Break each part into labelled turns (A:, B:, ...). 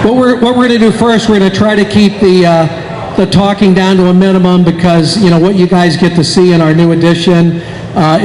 A: What we're going to do first, we're going to try to keep the talking down to a minimum, because what you guys get to see in our new addition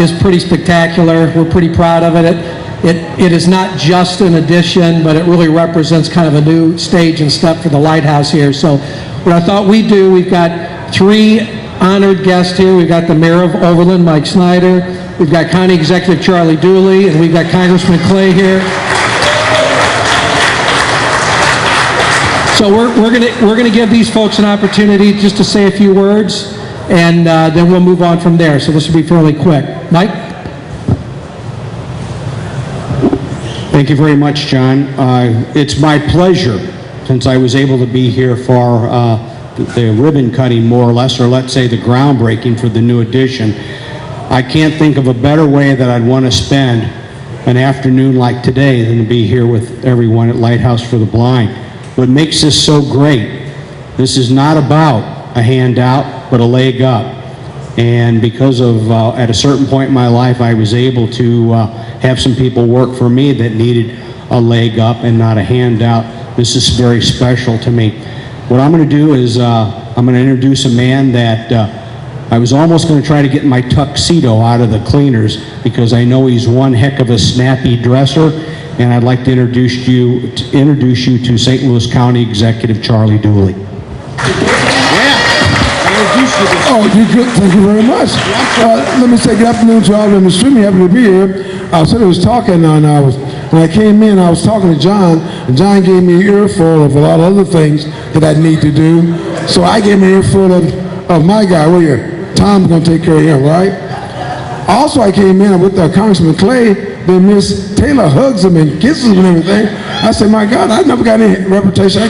A: is pretty spectacular. We're pretty proud of it. It is not just an addition, but it really represents kind of a new stage and step for the Lighthouse here. So what I thought we'd do, we've got 3 honored guests here. We've got the Mayor of Overland, Mike Schneider. We've got County Executive Charlie Dooley, and we've got Congressman Clay here. So we're gonna give these folks an opportunity just to say a few words, and then we'll move on from there. So this will be fairly quick. Mike?
B: Thank you very much, John. It's my pleasure, since I was able to be here for the ribbon cutting, more or less, or let's say the groundbreaking for the new addition. I can't think of a better way that I'd want to spend an afternoon like today than to be here with everyone at Lighthouse for the Blind. What makes this so great, this is not about a handout, but a leg up. And because of, at a certain point in my life, I was able to have some people work for me that needed a leg up and not a handout. This is very special to me. What I'm going to do is I'm going to introduce a man that I was almost going to try to get my tuxedo out of the cleaners, because I know he's one heck of a snappy dresser, and I'd like to introduce you to St. Louis County Executive Charlie Dooley.
C: Oh, you're good. Thank you very much. Let me say good afternoon to all. I'm extremely happy to be here. I was talking, and when I came in, I was talking to John, and John gave me an earful of a lot of other things that I need to do. So I gave him an earful of my guy. Well, here, Tom's going to take care of him, right? Also, I came in with Congressman Clay. Then Miss Taylor hugs him and kisses him and everything. I said, my God, I never got any reputation.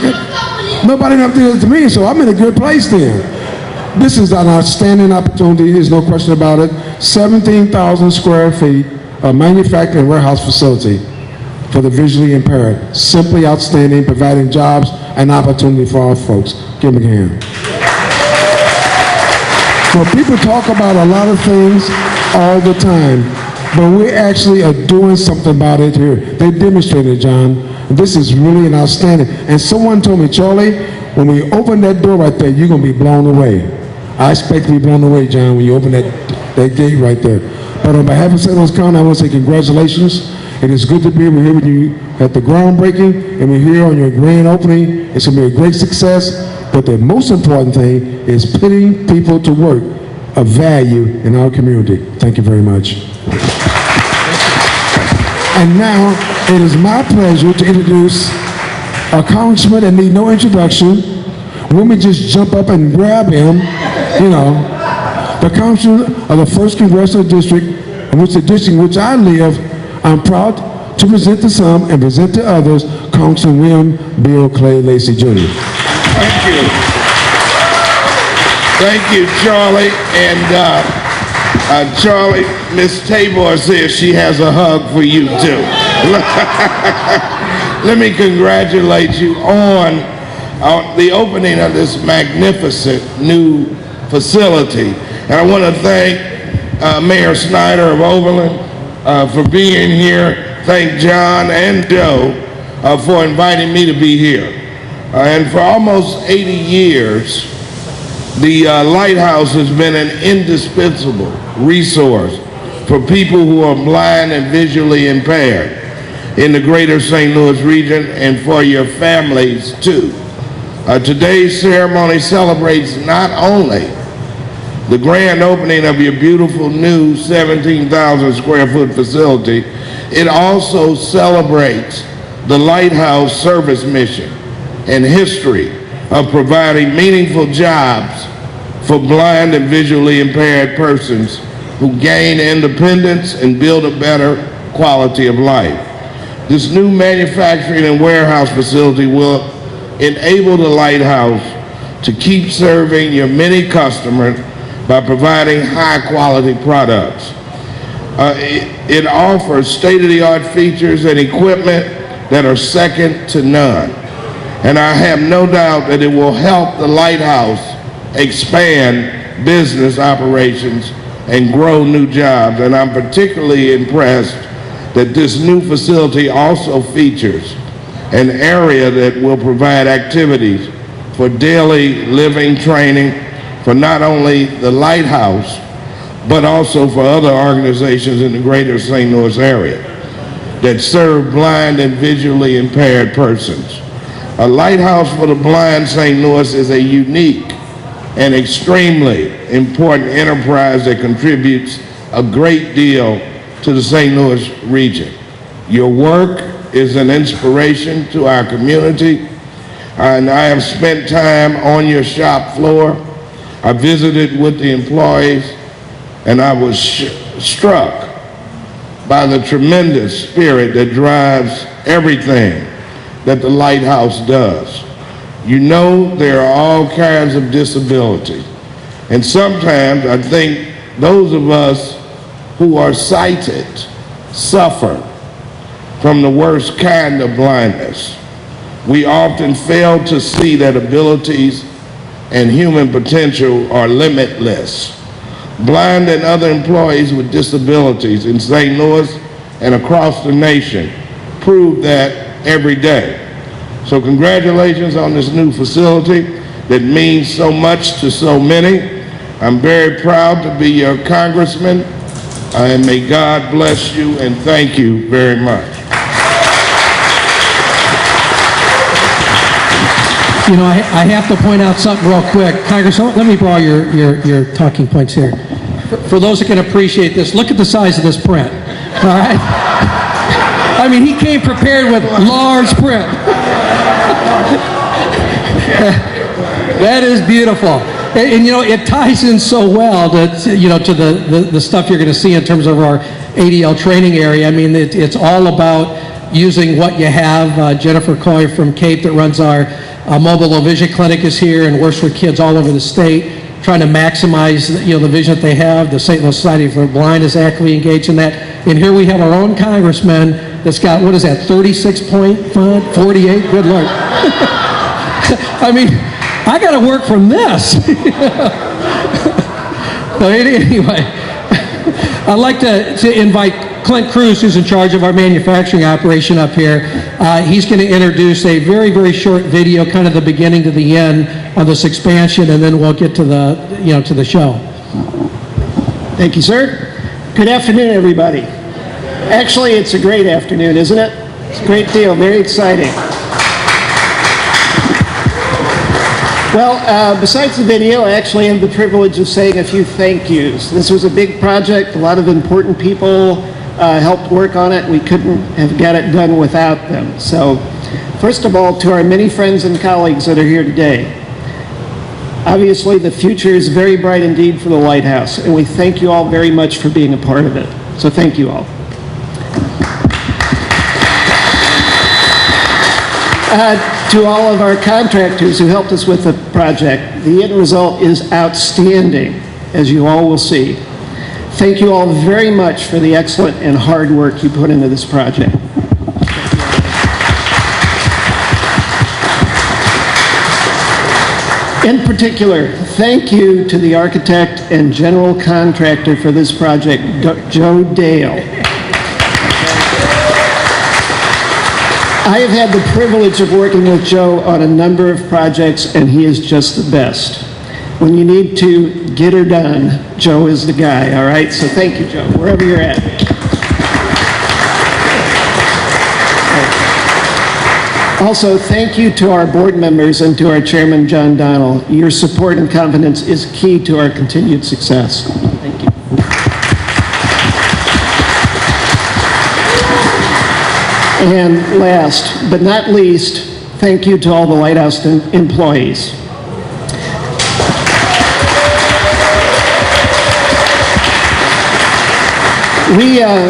C: Nobody ever did it to me, so I'm in a good place then. This is an outstanding opportunity, there's no question about it. 17,000 square feet of manufacturing warehouse facility for the visually impaired. Simply outstanding, providing jobs and opportunity for our folks. Give them a hand. So people talk about a lot of things all the time, but we actually are doing something about it here. They demonstrated, John. This is really an outstanding. And someone told me, Charlie, when we open that door right there, you're going to be blown away. I expect to be blown away, John, when you open that gate right there. But on behalf of St. Louis County, I want to say congratulations. It is good to be here with you at the groundbreaking, and we're here on your grand opening. It's going to be a great success. But the most important thing is putting people to work of value in our community. Thank you very much. And now, it is my pleasure to introduce a congressman that need no introduction. Women just jump up and grab him, The congressman of the 1st Congressional District, in which the district in which I live. I'm proud to present to some and present to others, Congressman William Bill Clay Lacey Jr.
D: Thank you. Thank you, Charlie. And Charlie, Miss Tabor says she has a hug for you too. Let me congratulate you on the opening of this magnificent new facility. And I want to thank Mayor Schneider of Overland for being here. Thank John and Joe for inviting me to be here. And for almost 80 years, the Lighthouse has been an indispensable resource for people who are blind and visually impaired in the greater St. Louis region, and for your families too. Today's ceremony celebrates not only the grand opening of your beautiful new 17,000 square foot facility, it also celebrates the Lighthouse service mission and history of providing meaningful jobs for blind and visually impaired persons who gain independence and build a better quality of life. This new manufacturing and warehouse facility will enable the Lighthouse to keep serving your many customers by providing high-quality products. It offers state-of-the-art features and equipment that are second to none. And I have no doubt that it will help the Lighthouse expand business operations and grow new jobs. And I'm particularly impressed that this new facility also features an area that will provide activities for daily living training for not only the Lighthouse, but also for other organizations in the greater St. Louis area that serve blind and visually impaired persons. A Lighthouse for the Blind St. Louis is a unique and extremely important enterprise that contributes a great deal to the St. Louis region. Your work is an inspiration to our community, and I have spent time on your shop floor. I visited with the employees, and I was struck by the tremendous spirit that drives everything that the Lighthouse does. You know, there are all kinds of disabilities, and sometimes I think those of us who are sighted suffer from the worst kind of blindness. We often fail to see that abilities and human potential are limitless. Blind and other employees with disabilities in St. Louis and across the nation prove that every day. So congratulations on this new facility that means so much to so many. I'm very proud to be your congressman, and may God bless you, and thank you very much.
A: You know, I have to point out something real quick. Congressman, let me borrow your talking points here. For those that can appreciate this, look at the size of this print, all right? I mean, he came prepared with large print. That is beautiful. And you know, it ties in so well to, you know, to the stuff you're going to see in terms of our ADL training area. I mean, it's all about using what you have. Jennifer Coy from Cape that runs our mobile low vision clinic is here and works with kids all over the state, trying to maximize, you know, the vision that they have. The St. Louis Society for the Blind is actively engaged in that. And here we have our own congressman that's got, what is that, 36-point font, 48? Good Lord. I mean, I got to work from this. So anyway, I'd like to invite Clint Cruz, who's in charge of our manufacturing operation up here. He's going to introduce a very, very short video, kind of the beginning to the end on this expansion, and then we'll get to the, you know, to the show.
E: Thank you, sir. Good afternoon, everybody. Actually, it's a great afternoon, isn't it? It's a great deal, very exciting. Well, besides the video, I actually have the privilege of saying a few thank yous. This was a big project. A lot of important people helped work on it. We couldn't have got it done without them. So, first of all, to our many friends and colleagues that are here today, obviously the future is very bright indeed for the Lighthouse, and we thank you all very much for being a part of it. So thank you all. To all of our contractors who helped us with the project, the end result is outstanding, as you all will see. Thank you all very much for the excellent and hard work you put into this project. In particular, thank you to the architect and general contractor for this project, Joe Dale. I have had the privilege of working with Joe on a number of projects, and he is just the best. When you need to get her done, Joe is the guy, all right? So thank you, Joe, wherever you're at. Also, thank you to our board members and to our chairman, John Donnell. Your support and confidence is key to our continued success. Thank you. And last but not least, thank you to all the Lighthouse employees.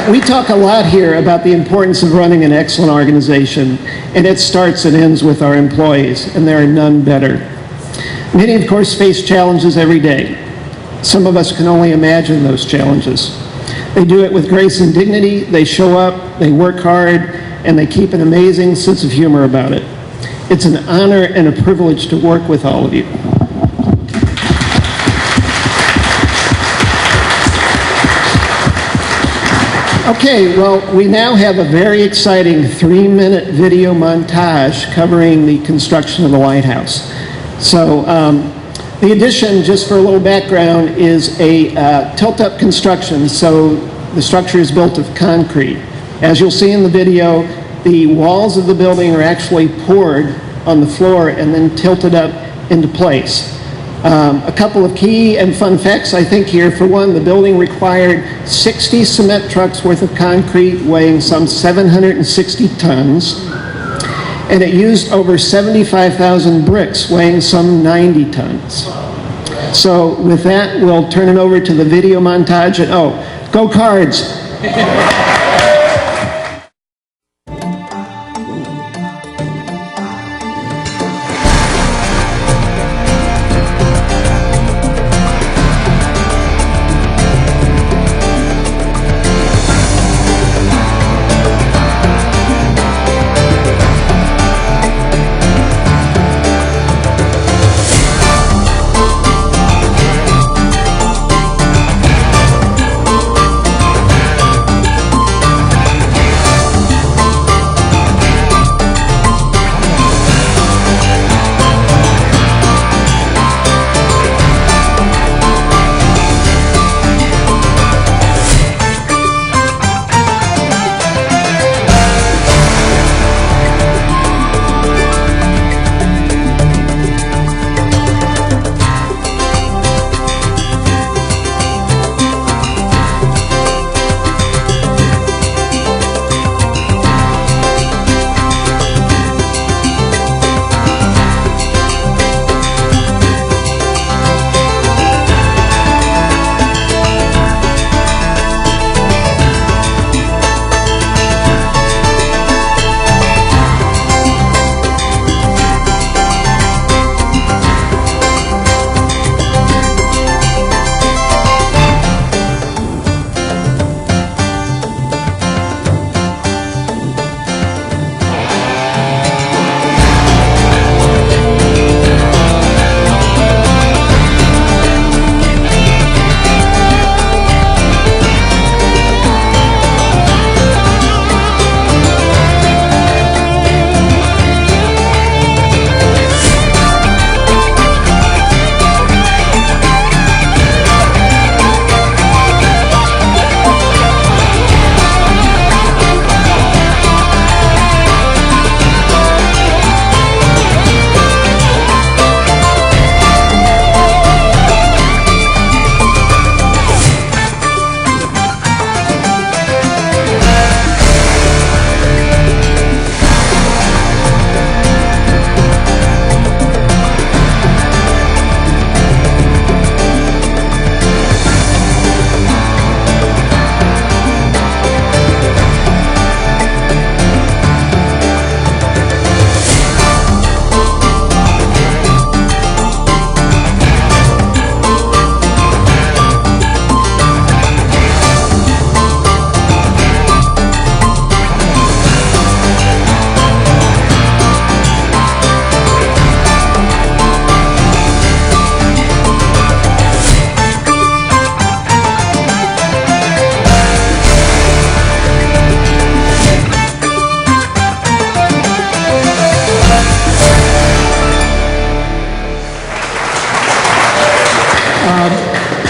E: We talk a lot here about the importance of running an excellent organization, and it starts and ends with our employees, and there are none better. Many, of course, face challenges every day. Some of us can only imagine those challenges. They do it with grace and dignity, they show up, they work hard, and they keep an amazing sense of humor about it. It's an honor and a privilege to work with all of you. Okay, well, we now have a very exciting 3-minute video montage covering the construction of the Lighthouse. So the addition, just for a little background, is a tilt-up construction. So the structure is built of concrete. As you'll see in the video, the walls of the building are actually poured on the floor and then tilted up into place. A couple of key and fun facts, I think, here. For one, the building required 60 cement trucks worth of concrete weighing some 760 tons, and it used over 75,000 bricks weighing some 90 tons. So with that, we'll turn it over to the video montage. And oh, go Cards!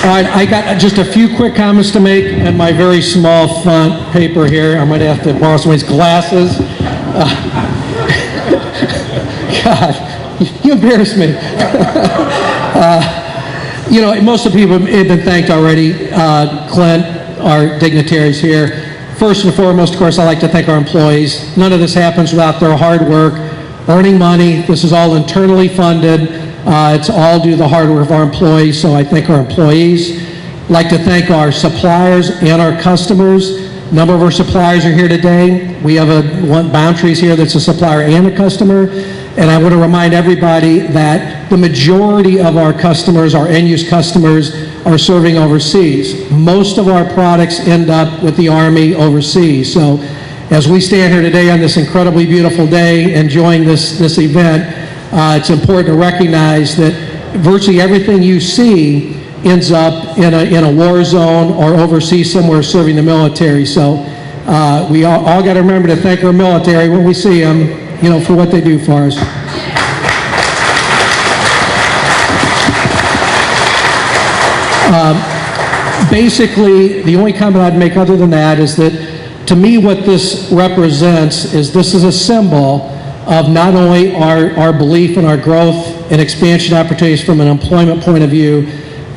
A: All right, I got just a few quick comments to make in my very small font paper here. I might have to borrow somebody's glasses. God, you embarrass me. You know, most of the people have been thanked already. Clint, our dignitaries here. First and foremost, of course, I'd like to thank our employees. None of this happens without their hard work, earning money. This is all internally funded. It's all due to the hard work of our employees, so I thank our employees. I'd like to thank our suppliers and our customers. A number of our suppliers are here today. We have one Boundaries here that's a supplier and a customer. And I want to remind everybody that the majority of our customers, our end-use customers, are serving overseas. Most of our products end up with the Army overseas. So as we stand here today on this incredibly beautiful day enjoying this event, it's important to recognize that virtually everything you see ends up in a war zone or overseas somewhere serving the military. So we all got to remember to thank our military when we see them, you know, for what they do for us. Basically, the only comment I'd make other than that is that, to me, what this represents is this is a symbol of not only our belief in our growth and expansion opportunities from an employment point of view,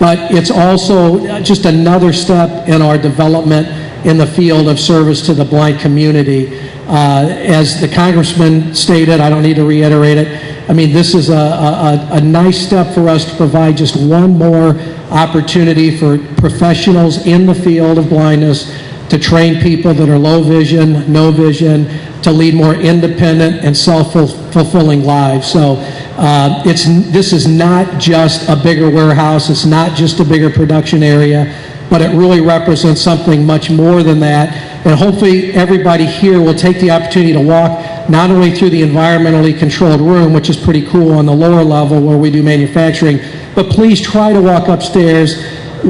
A: but it's also just another step in our development in the field of service to the blind community. As the Congressman stated, I don't need to reiterate it, I mean, this is a nice step for us to provide just one more opportunity for professionals in the field of blindness to train people that are low vision, no vision, to lead more independent and self-fulfilling lives. So this is not just a bigger warehouse, it's not just a bigger production area, but it really represents something much more than that. And hopefully everybody here will take the opportunity to walk not only through the environmentally controlled room, which is pretty cool on the lower level where we do manufacturing, but please try to walk upstairs,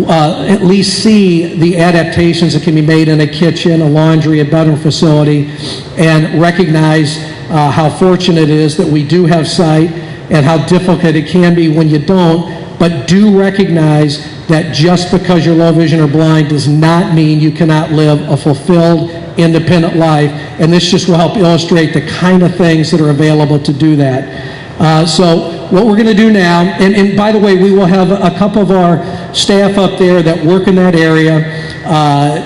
A: at least see the adaptations that can be made in a kitchen, a laundry, a bedroom facility, and recognize how fortunate it is that we do have sight and how difficult it can be when you don't, but do recognize that just because you're low vision or blind does not mean you cannot live a fulfilled, independent life, and this just will help illustrate the kind of things that are available to do that. So what we're going to do now, and by the way, we will have a couple of our staff up there that work in that area.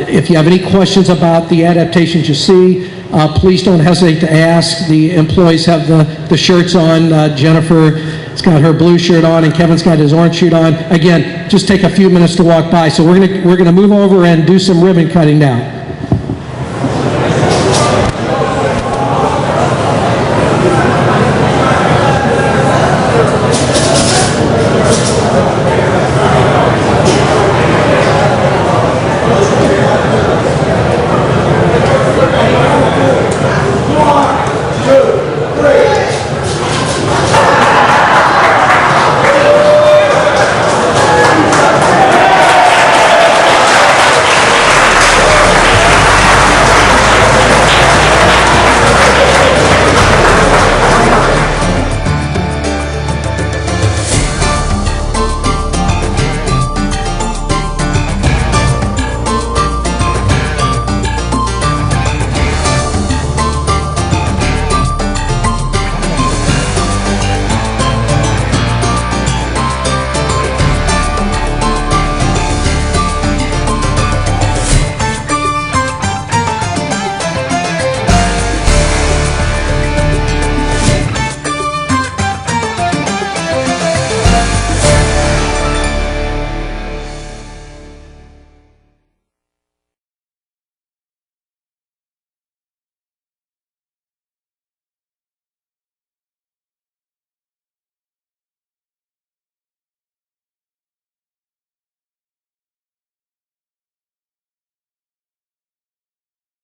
A: If you have any questions about the adaptations you see, please don't hesitate to ask. The employees have the shirts on. Jennifer's got her blue shirt on, and Kevin's got his orange shirt on. Again, just take a few minutes to walk by. So we're gonna move over and do some ribbon cutting now.